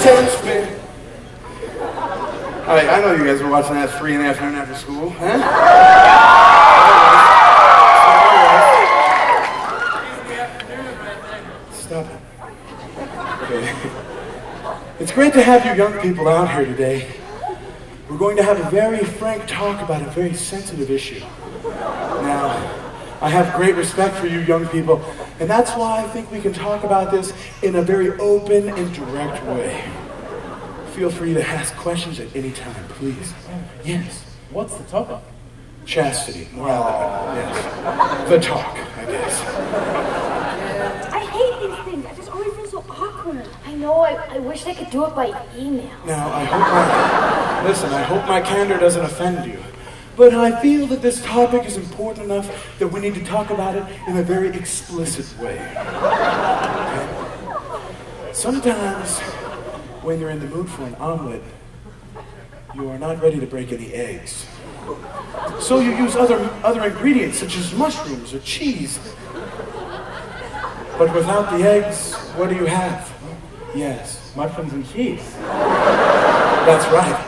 sense, man. Alright, I know you guys were watching that 3 afternoon after school, huh? Stop it. Okay. It's great to have you young people out here today. We're going to have a very frank talk about a very sensitive issue. Now, I have great respect for you young people, and that's why I think we can talk about this in a very open and direct way. Feel free to ask questions at any time, please. Yes. What's the topic? Chastity, morality, yes. The talk, I guess. I hate these things. I just always feel so awkward. I know. I wish I could do it by email. Now, I hope my candor doesn't offend you. But I feel that this topic is important enough that we need to talk about it in a very explicit way. Okay? Sometimes, when you're in the mood for an omelet, you are not ready to break any eggs. So you use other ingredients such as mushrooms or cheese. But without the eggs, what do you have? Yes. Mushrooms and cheese. That's right.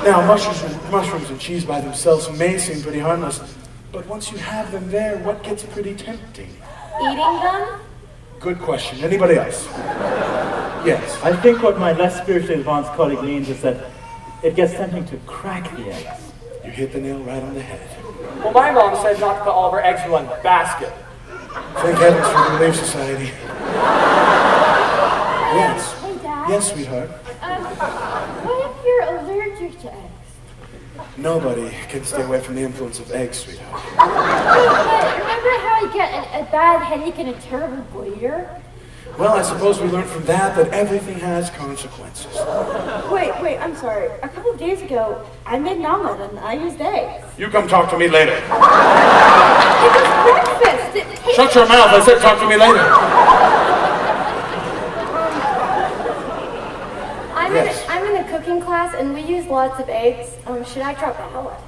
Now, mushrooms and cheese by themselves may seem pretty harmless, but once you have them there, what gets pretty tempting? Eating them? Good question. Anybody else? Yes. I think what my less spiritually advanced colleague means is that it gets tempting to crack the eggs. You hit the nail right on the head. Well, my mom said not to put all of our eggs in one basket. Thank heavens for the Relief Society. Yes. Hey, Dad. Yes, sweetheart. What if you're allergic to eggs? Nobody can stay away from the influence of eggs, sweetheart. But remember how you get a bad headache and a terrible bleeder? Well, I suppose we learned from that everything has consequences. Wait, I'm sorry. A couple of days ago, I made an omelet and I used eggs. You come talk to me later. It was breakfast. It tasted... Shut your mouth. I said talk to me later. I'm in a cooking class and we use lots of eggs. Should I drop out?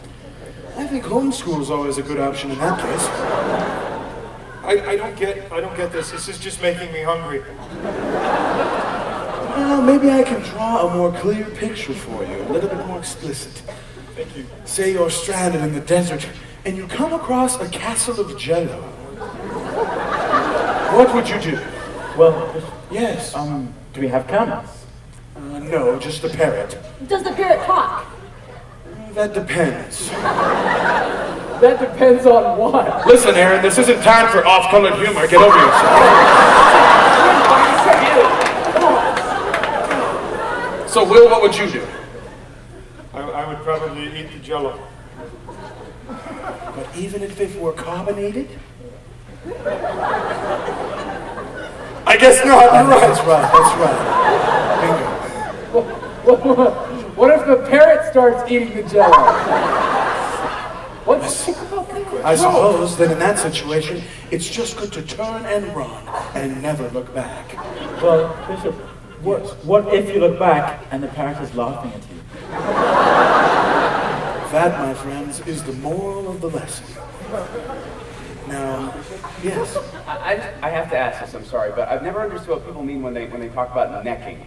I think homeschool is always a good option in that case. I don't get this. This is just making me hungry. Well, maybe I can draw a more clear picture for you, a little bit more explicit. Thank you. Say you're stranded in the desert and you come across a castle of jello. What would you do? Well, Yes. do we have cameras? No, just a parrot. Does the parrot talk? That depends. That depends on what. Listen, Aaron, this isn't time for off-colored humor. Get over yourself. So, Will, what would you do? I would probably eat the jello. But even if it were carbonated? I guess not. You're right. That's right. Bingo. What if the parrot starts eating the jello? What's I suppose that in that situation, it's just good to turn and run and never look back. Well, Bishop, what if you look back and the parrot is laughing at you? That, my friends, is the moral of the lesson. Now, yes. I have to ask this, I'm sorry, but I've never understood what people mean when they talk about necking.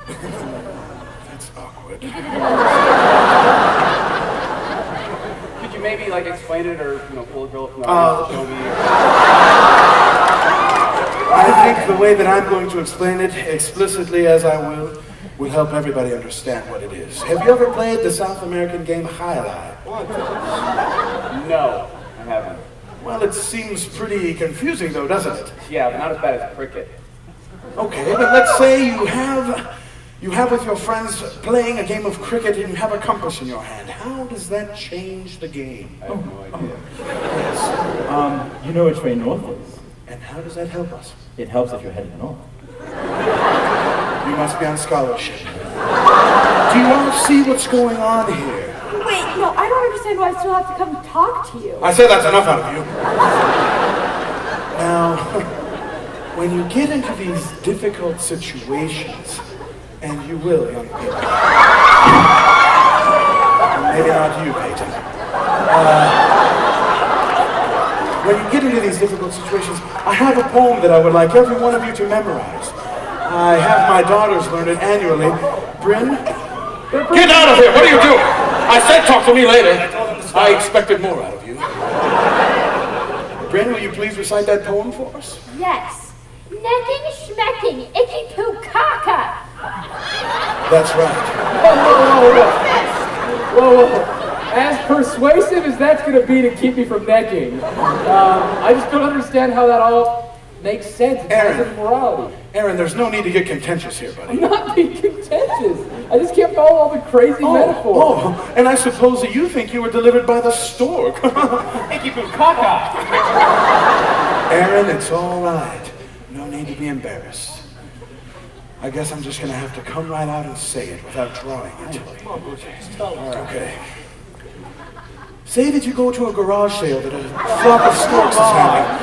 That's awkward. Could you maybe explain it or pull a girl from the audience to show me? I think the way that I'm going to explain it, explicitly as I will help everybody understand what it is. Have you ever played the South American game Highlight? No, I haven't. Well, it seems pretty confusing though, doesn't it? Yeah, but not as bad as cricket. Okay, but let's say you have with your friends playing a game of cricket and you have a compass in your hand. How does that change the game? I have no idea. Yes. You know which way north is. And how does that help us? It helps if you're heading north. You must be on scholarship. Do you all see what's going on here? Wait, no, I don't understand why I still have to come talk to you. I said that's enough out of you. Now, when you get into these difficult situations, and you will, young people. Maybe not you, Peyton. When you get into these difficult situations, I have a poem that I would like every one of you to memorize. I have my daughters learn it annually. Bryn? Get out of here! What are you doing? I said talk to me later. I expected more out of you. Bryn, will you please recite that poem for us? Yes. Necking, schmecking, icky poo caca. That's right. Whoa. As persuasive as that's going to be to keep me from necking, I just don't understand how that all makes sense in terms of morality. Aaron, there's no need to get contentious here, buddy. I'm not being contentious. I just can't follow all the crazy metaphors. Oh, and I suppose that you think you were delivered by the stork. Icky poo caca. Aaron, it's all right. No need to be embarrassed. I guess I'm just going to have to come right out and say it without drawing it. Okay. Say that you go to a garage sale that a flock of storks is having.